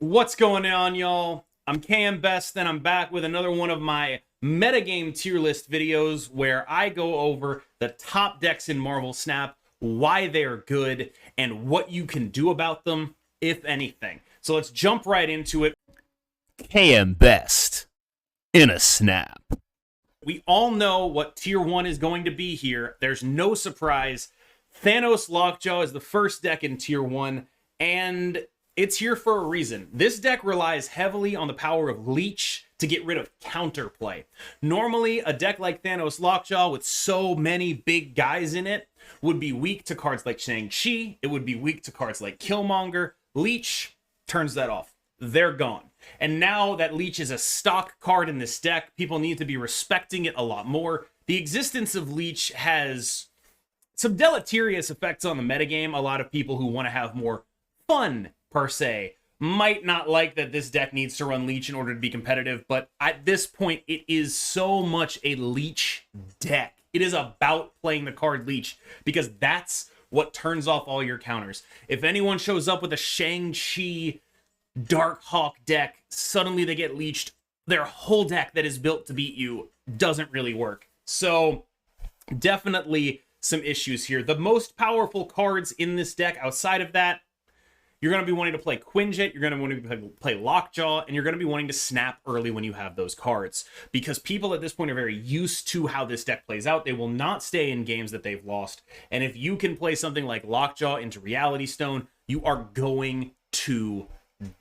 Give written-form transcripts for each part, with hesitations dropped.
What's going on, y'all? I'm KM Best, and I'm back with another one of my metagame tier list videos where I go over the top decks in Marvel Snap, why they're good, and what you can do about them, if anything. So let's jump right into it. KM Best in a snap. We all know what tier 1 is going to be here. There's no surprise. Thanos Lockjaw is the first deck in tier 1, and it's here for a reason. This deck relies heavily on the power of Leech to get rid of counterplay. Normally, a deck like Thanos Lockjaw with so many big guys in it would be weak to cards like Shang-Chi. It would be weak to cards like Killmonger. Leech turns that off. They're gone. And now that Leech is a stock card in this deck, people need to be respecting it a lot more. The existence of Leech has some deleterious effects on the metagame. A lot of people who want to have more fun, per se, might not like that this deck needs to run Leech in order to be competitive, but at this point, it is so much a Leech deck. It is about playing the card Leech, because that's what turns off all your counters. If anyone shows up with a Shang-Chi Darkhawk deck, suddenly they get leeched. Their whole deck that is built to beat you doesn't really work. So, definitely some issues here. The most powerful cards in this deck, outside of that, you're going to be wanting to play Quinjet, you're going to want to play Lockjaw, and you're going to be wanting to snap early when you have those cards. Because people at this point are very used to how this deck plays out. They will not stay in games that they've lost. And if you can play something like Lockjaw into Reality Stone, you are going to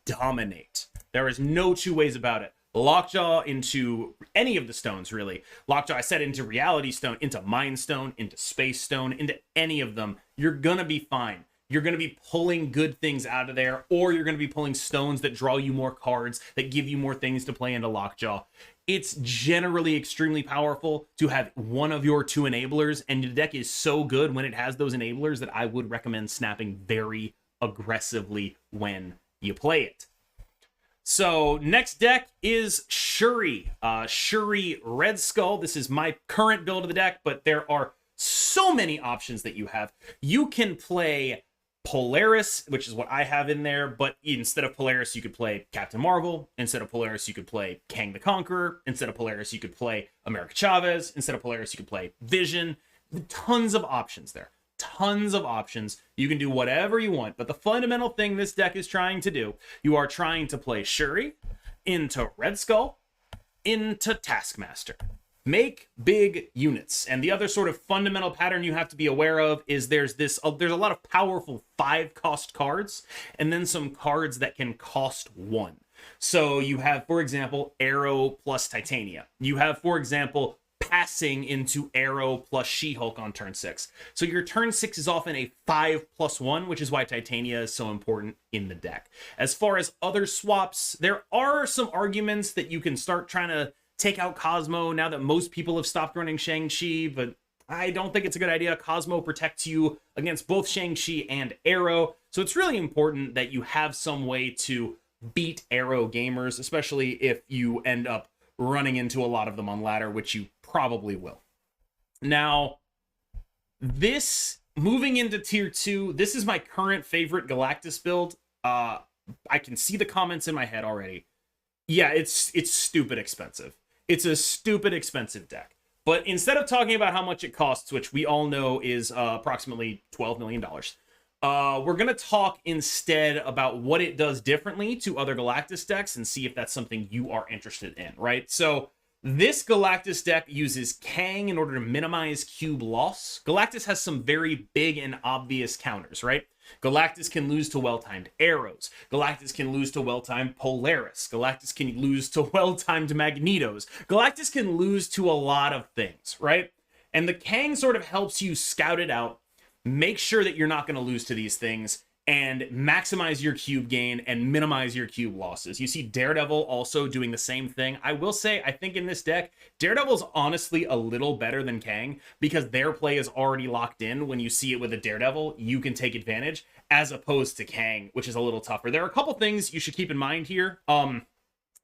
dominate. There is no two ways about it. Lockjaw into any of the stones, really. Lockjaw, I said, into Reality Stone, into Mind Stone, into Space Stone, into any of them. You're going to be fine. You're going to be pulling good things out of there, or you're going to be pulling stones that draw you more cards, that give you more things to play into Lockjaw. It's generally extremely powerful to have one of your two enablers, and the deck is so good when it has those enablers that I would recommend snapping very aggressively when you play it. So next deck is Shuri. Shuri Red Skull. This is my current build of the deck, but there are so many options that you have. You can play Polaris, which is what I have in there, but instead of Polaris, you could play Captain Marvel. Instead of Polaris, you could play Kang the Conqueror. Instead of Polaris, you could play America Chavez. Instead of Polaris, you could play Vision. Tons of options there. Tons of options. You can do whatever you want, but the fundamental thing this deck is trying to do, you are trying to play Shuri into Red Skull, into Taskmaster. Make big units. And the other sort of fundamental pattern you have to be aware of is there's a lot of powerful 5-cost cards, and then some cards that can cost 1. So you have, for example, Arrow plus Titania. You have, for example, passing into Arrow plus She-Hulk on turn 6. So your turn 6 is often a 5+1, which is why Titania is so important in the deck. As far as other swaps, there are some arguments that you can start trying to take out Cosmo now that most people have stopped running Shang-Chi, but I don't think it's a good idea. Cosmo protects you against both Shang-Chi and Arrow, so it's really important that you have some way to beat Arrow gamers, especially if you end up running into a lot of them on ladder, which you probably will. Now, moving into tier 2, this is my current favorite Galactus build. I can see the comments in my head already. Yeah, it's stupid expensive. It's a stupid expensive deck. But instead of talking about how much it costs, which we all know is approximately $12 million, we're going to talk instead about what it does differently to other Galactus decks and see if that's something you are interested in, right? So this Galactus deck uses Kang in order to minimize cube loss. Galactus has some very big and obvious counters, right? Galactus can lose to well-timed arrows. Galactus can lose to well-timed Polaris. Galactus can lose to well-timed Magnetos. Galactus can lose to a lot of things, right? And the Kang sort of helps you scout it out, make sure that you're not going to lose to these things, and maximize your cube gain and minimize your cube losses. You see Daredevil also doing the same thing. I will say, I think in this deck, Daredevil's honestly a little better than Kang because their play is already locked in. When you see it with a Daredevil, you can take advantage, as opposed to Kang, which is a little tougher. There are a couple things you should keep in mind here.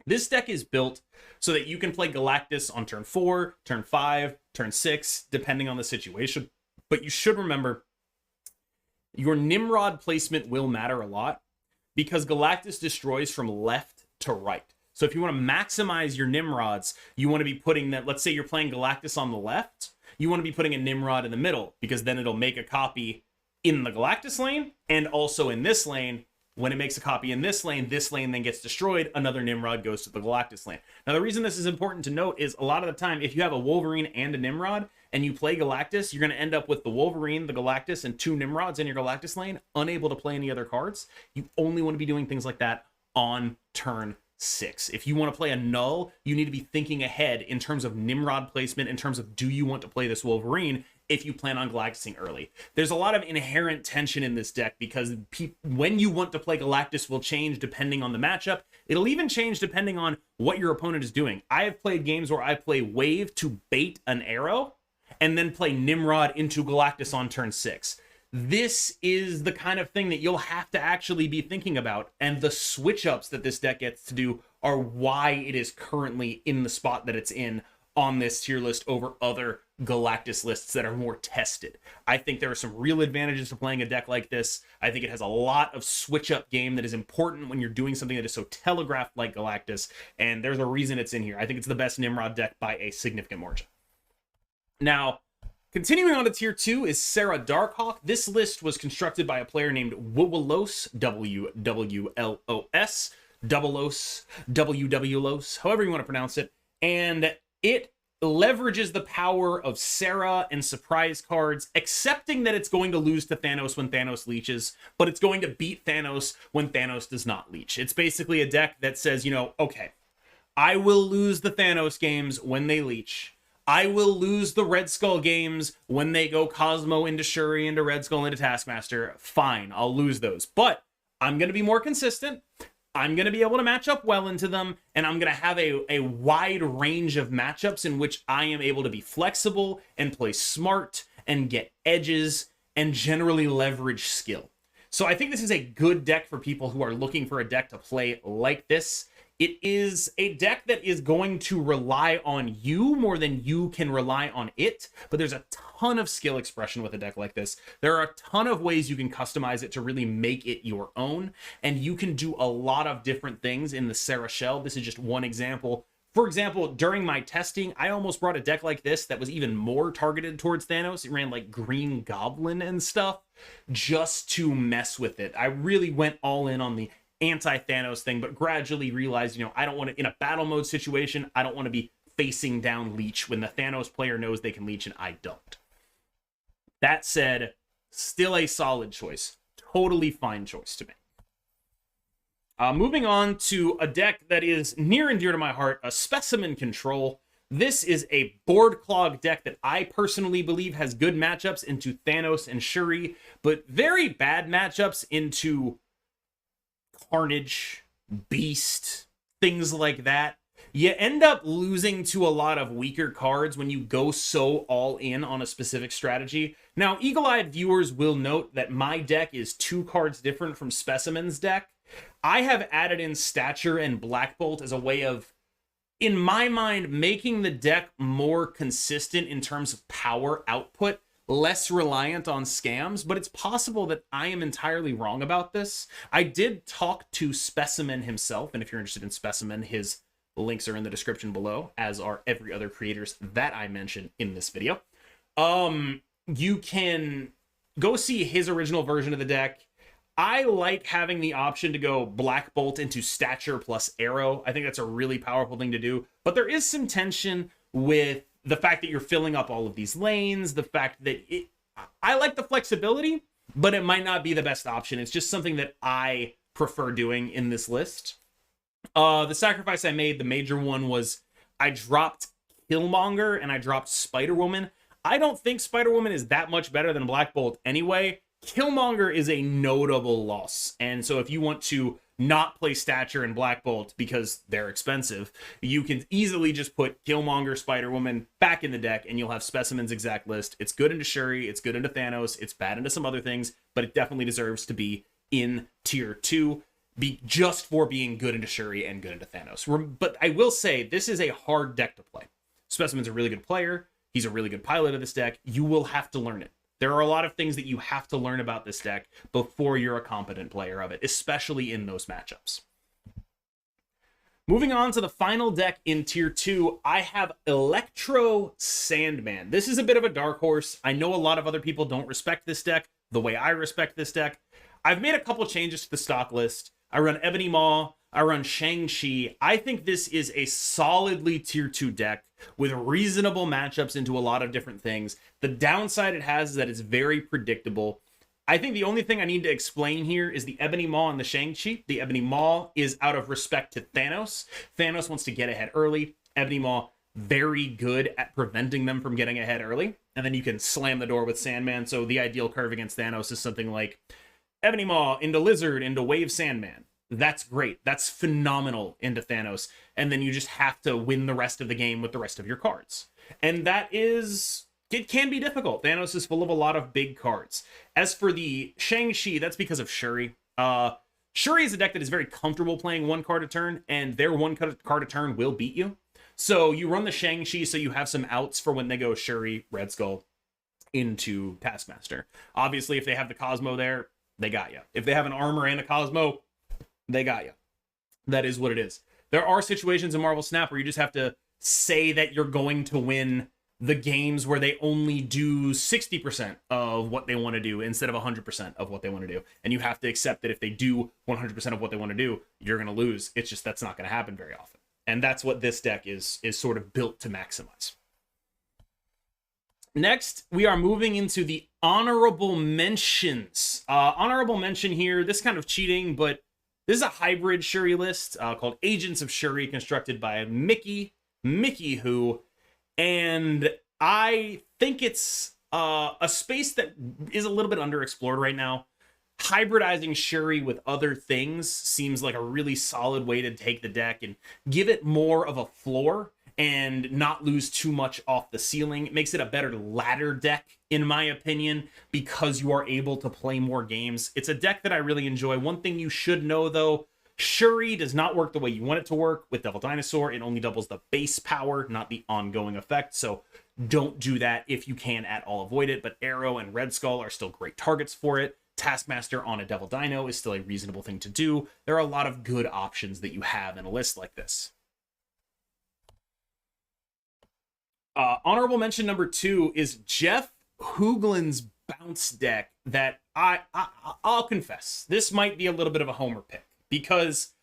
This deck is built so that you can play Galactus on turn 4, turn 5, turn 6, depending on the situation. But you should remember, your Nimrod placement will matter a lot. because Galactus destroys from left to right. So if you want to maximize your Nimrods, you want to be putting that, let's say you're playing Galactus on the left, you want to be putting a Nimrod in the middle, because then it'll make a copy in the Galactus lane, and also in this lane. When it makes a copy in this lane then gets destroyed, another Nimrod goes to the Galactus lane. Now, the reason this is important to note is a lot of the time, if you have a Wolverine and a Nimrod, and you play Galactus, you're going to end up with the Wolverine, the Galactus, and 2 Nimrods in your Galactus lane, unable to play any other cards. You only want to be doing things like that on turn 6. If you want to play a null, you need to be thinking ahead in terms of Nimrod placement, in terms of do you want to play this Wolverine if you plan on Galactusing early. There's a lot of inherent tension in this deck because when you want to play Galactus will change depending on the matchup. It'll even change depending on what your opponent is doing. I have played games where I play Wave to bait an arrow and then play Nimrod into Galactus on turn 6. This is the kind of thing that you'll have to actually be thinking about, and the switch ups that this deck gets to do are why it is currently in the spot that it's in on this tier list over other Galactus lists that are more tested. I think there are some real advantages to playing a deck like this. I think it has a lot of switch up game that is important when you're doing something that is so telegraphed like Galactus, and there's a reason it's in here. I think it's the best Nimrod deck by a significant margin. Now, continuing on to tier 2 is Sarah Darkhawk. This list was constructed by a player named Wwlos, WWLOS, Doubleos, WWLOS, however you want to pronounce it. And it leverages the power of Sarah and surprise cards, accepting that it's going to lose to Thanos when Thanos leeches, but it's going to beat Thanos when Thanos does not leech. It's basically a deck that says, okay, I will lose the Thanos games when they leech. I will lose the Red Skull games when they go Cosmo into Shuri, into Red Skull, into Taskmaster. Fine, I'll lose those. But I'm going to be more consistent. I'm going to be able to match up well into them, and I'm going to have a wide range of matchups in which I am able to be flexible and play smart and get edges and generally leverage skill. So I think this is a good deck for people who are looking for a deck to play like this. It is a deck that is going to rely on you more than you can rely on it, but there's a ton of skill expression with a deck like this. There are a ton of ways you can customize it to really make it your own, and you can do a lot of different things in the Sarah shell. This is just one example. For example, during my testing, I almost brought a deck like this that was even more targeted towards Thanos. It ran like Green Goblin and stuff just to mess with it. I really went all in on the anti-Thanos thing, but gradually realized, I don't want to, in a battle mode situation, I don't want to be facing down leech when the Thanos player knows they can leech and I don't. That said, still a solid choice. Totally fine choice to me. Moving on to a deck that is near and dear to my heart, a Specimen Control. This is a board clog deck that I personally believe has good matchups into Thanos and Shuri, but very bad matchups into Carnage, Beast, things like that. You end up losing to a lot of weaker cards when you go so all in on a specific strategy. Now, eagle-eyed viewers will note that my deck is 2 cards different from Specimen's deck. I have added in Stature and Black Bolt as a way of, in my mind, making the deck more consistent in terms of power output, less reliant on scams, but it's possible that I am entirely wrong about this. I did talk to Specimen himself, and if you're interested in Specimen, his links are in the description below, as are every other creators that I mention in this video. You can go see his original version of the deck. I like having the option to go Black Bolt into Stature plus Arrow. I think that's a really powerful thing to do, but there is some tension with the fact that you're filling up all of these lanes, the fact that I like the flexibility, but it might not be the best option. It's just something that I prefer doing in this list. The sacrifice I made, the major one, was I dropped Killmonger and I dropped Spider-Woman. I don't think Spider-Woman is that much better than Black Bolt anyway. Killmonger is a notable loss, and so if you want to not play Stature and Black Bolt because they're expensive, you can easily just put Killmonger, Spider-Woman back in the deck, and you'll have Specimen's exact list. It's good into Shuri, it's good into Thanos, it's bad into some other things, but it definitely deserves to be in tier 2, just for being good into Shuri and good into Thanos. But I will say, this is a hard deck to play. Specimen's a really good player. He's a really good pilot of this deck. You will have to learn it. There are a lot of things that you have to learn about this deck before you're a competent player of it, especially in those matchups. Moving on to the final deck in Tier 2, I have Electro Sandman. This is a bit of a dark horse. I know a lot of other people don't respect this deck the way I respect this deck. I've made a couple changes to the stock list. I run Ebony Maw, I run Shang-Chi. I think this is a solidly Tier 2 deck with reasonable matchups into a lot of different things. The downside it has is that it's very predictable. I think the only thing I need to explain here is the Ebony Maw and the Shang-Chi. The Ebony Maw is out of respect to Thanos. Thanos wants to get ahead early. Ebony Maw, very good at preventing them from getting ahead early. And then you can slam the door with Sandman. So the ideal curve against Thanos is something like Ebony Maw into Lizard into Wave Sandman. That's great. That's phenomenal into Thanos. And then you just have to win the rest of the game with the rest of your cards. And that is... it can be difficult. Thanos is full of a lot of big cards. As for the Shang-Chi, that's because of Shuri. Shuri is a deck that is very comfortable playing one card a turn, and their one card a turn will beat you. So you run the Shang-Chi so you have some outs for when they go Shuri, Red Skull into Taskmaster. Obviously, if they have the Cosmo there, they got you. If they have an armor and a Cosmo, they got you. That is what it is. There are situations in Marvel Snap where you just have to say that you're going to win the games where they only do 60% of what they want to do instead of 100% of what they want to do. And you have to accept that if they do 100% of what they want to do, you're going to lose. It's just that's not going to happen very often. And that's what this deck is sort of built to maximize. Next, we are moving into the honorable mentions. Honorable mention here, this kind of cheating, but this is a hybrid Shuri list called Agents of Shuri, constructed by Mickey Who. And I think it's a space that is a little bit underexplored right now. Hybridizing Shuri with other things seems like a really solid way to take the deck and give it more of a floor and not lose too much off the ceiling. It makes it a better ladder deck, in my opinion, because you are able to play more games. It's a deck that I really enjoy. One thing you should know, though, Shuri does not work the way you want it to work with Devil Dinosaur. It only doubles the base power, not the ongoing effect. So don't do that if you can at all avoid it. But Arrow and Red Skull are still great targets for it. Taskmaster on a Devil Dino is still a reasonable thing to do. There are a lot of good options that you have in a list like this. Honorable mention number 2 is Jeff Hoogland's bounce deck that I'll confess, this might be a little bit of a homer pick. Because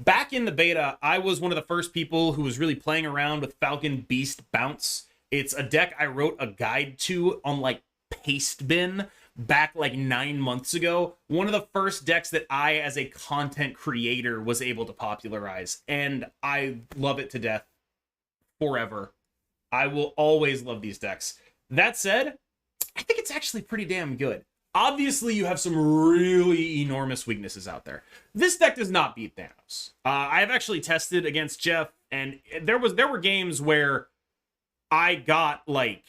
back in the beta, I was one of the first people who was really playing around with Falcon Beast Bounce. It's a deck I wrote a guide to on like Pastebin back like 9 months ago. One of the first decks that I, as a content creator, was able to popularize. And I love it to death forever. I will always love these decks. That said, I think it's actually pretty damn good. Obviously, you have some really enormous weaknesses out there. This deck does not beat Thanos. I've actually tested against Jeff, and there were games where I got like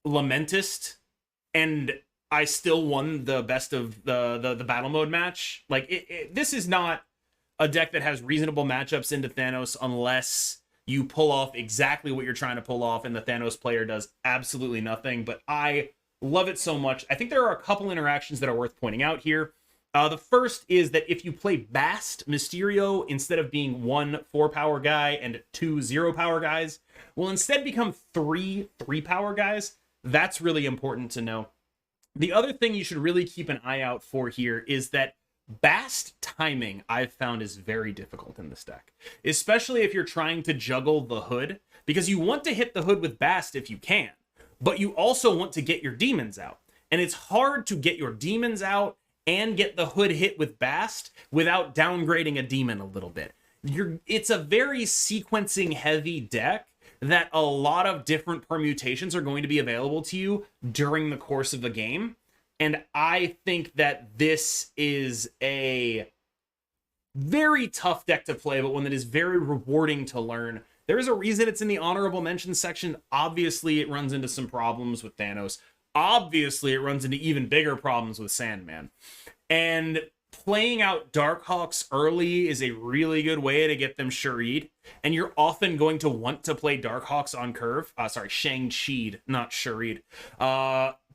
Lamentist, and I still won the best of the battle mode match. Like this is not a deck that has reasonable matchups into Thanos unless you pull off exactly what you're trying to pull off, and the Thanos player does absolutely nothing. But I love it so much. I think there are a couple interactions that are worth pointing out here. The first is that if you play Bast, Mysterio, instead of being 1 4-power guy and 2 0-power guys, will instead become 3 3-power guys. That's really important to know. The other thing you should really keep an eye out for here is that Bast timing, I've found, is very difficult in this deck, especially if you're trying to juggle the hood, because you want to hit the hood with Bast if you can, but you also want to get your demons out. And it's hard to get your demons out and get the hood hit with Bast without downgrading a demon a little bit. It's a very sequencing heavy deck that a lot of different permutations are going to be available to you during the course of the game. And I think that this is a very tough deck to play, but one that is very rewarding to learn. There is a reason it's in the honorable mention section. Obviously, it runs into some problems with Thanos. Obviously, it runs into even bigger problems with Sandman. And playing out Darkhawks early is a really good way to get them Shuri'd. And you're often going to want to play Darkhawks on curve. Shang-Chi'd, not Shuri'd.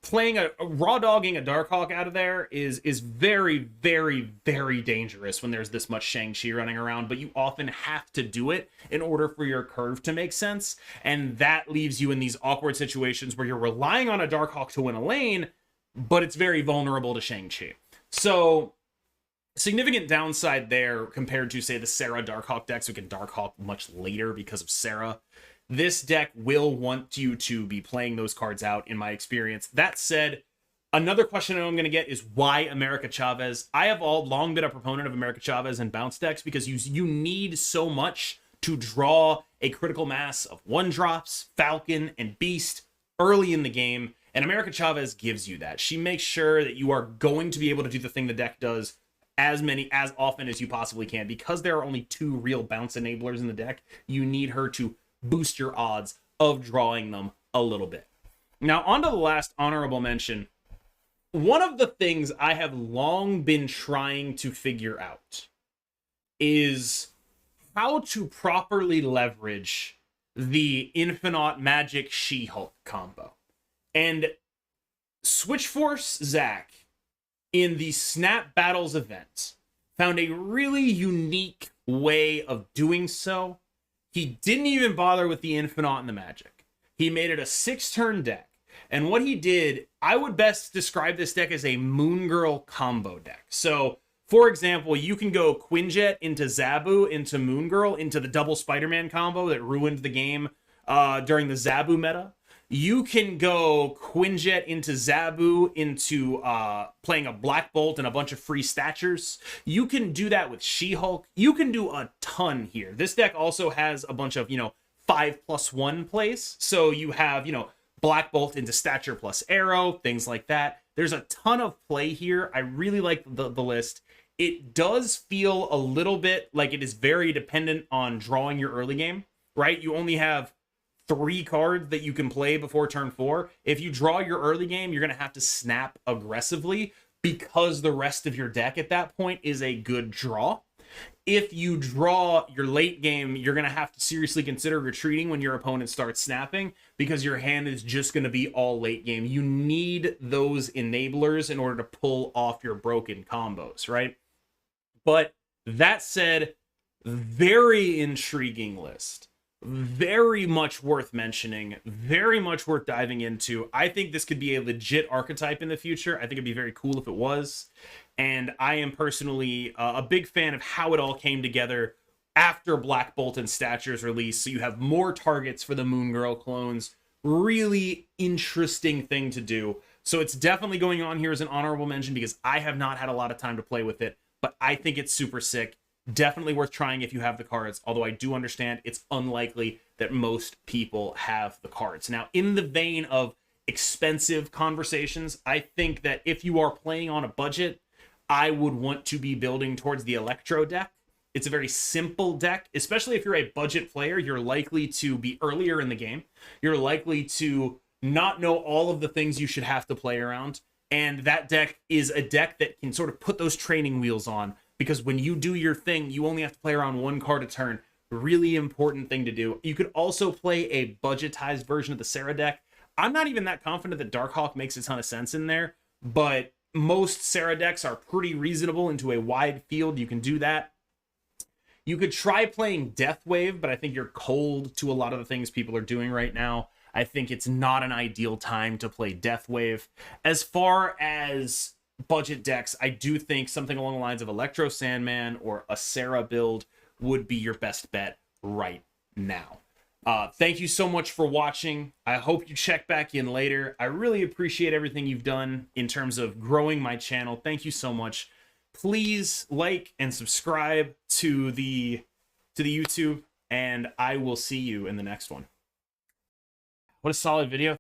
playing a raw dogging a Darkhawk out of there is very, very, very dangerous when there's this much Shang-Chi running around, but you often have to do it in order for your curve to make sense, and that leaves you in these awkward situations where you're relying on a Darkhawk to win a lane, but it's very vulnerable to Shang-Chi. So significant downside there compared to, say, the Sarah Darkhawk decks. We can Darkhawk much later because of Sarah. This deck will want you to be playing those cards out, in my experience. That said, another question I know I'm going to get is why America Chavez? I have all long been a proponent of America Chavez and bounce decks because you need so much to draw a critical mass of 1-drops, Falcon, and Beast early in the game, and America Chavez gives you that. She makes sure that you are going to be able to do the thing the deck does as often as you possibly can. Because there are only 2 real bounce enablers in the deck, you need her to boost your odds of drawing them a little bit. Now, on to the last honorable mention. One of the things I have long been trying to figure out is how to properly leverage the Infinite Magic She-Hulk combo. And Switchforce Zach, in the Snap Battles event, found a really unique way of doing so. He didn't even bother with the Infinite and the Magic. He made it a 6-turn deck. And what he did, I would best describe this deck as a Moon Girl combo deck. So, for example, you can go Quinjet into Zabu, into Moon Girl, into the double Spider-Man combo that ruined the game during the Zabu meta. You can go Quinjet into Zabu, into playing a Black Bolt and a bunch of free statures. You can do that with She-Hulk. You can do a ton here. This deck also has a bunch of, 5+1 plays. So you have, Black Bolt into stature plus arrow, things like that. There's a ton of play here. I really like the list. It does feel a little bit like it is very dependent on drawing your early game, right? You only have 3 cards that you can play before turn 4. If you draw your early game, you're going to have to snap aggressively because the rest of your deck at that point is a good draw. If you draw your late game, you're going to have to seriously consider retreating when your opponent starts snapping because your hand is just going to be all late game. You need those enablers in order to pull off your broken combos, right? But that said, very intriguing list. Very much worth mentioning, very much worth diving into. I think this could be a legit archetype in the future. I think it'd be very cool if it was. And I am personally a big fan of how it all came together after Black Bolt and Stature's release. So you have more targets for the Moon Girl clones. Really interesting thing to do. So it's definitely going on here as an honorable mention because I have not had a lot of time to play with it, but I think it's super sick. Definitely worth trying if you have the cards, although I do understand it's unlikely that most people have the cards. Now, in the vein of expensive conversations, I think that if you are playing on a budget, I would want to be building towards the Electro deck. It's a very simple deck, especially if you're a budget player. You're likely to be earlier in the game. You're likely to not know all of the things you should have to play around. And that deck is a deck that can sort of put those training wheels on. Because when you do your thing, you only have to play around 1 card a turn. Really important thing to do. You could also play a budgetized version of the Sarah deck. I'm not even that confident that Darkhawk makes a ton of sense in there, but most Sarah decks are pretty reasonable into a wide field. You can do that. You could try playing Deathwave, but I think you're cold to a lot of the things people are doing right now. I think it's not an ideal time to play Deathwave. As far as budget decks, I do think something along the lines of Electro Sandman or a Sarah build would be your best bet right now. Thank you so much for watching. I hope you check back in later. I really appreciate everything you've done in terms of growing my channel. Thank you so much. Please like and subscribe to the YouTube, and I will see you in the next one. What a solid video.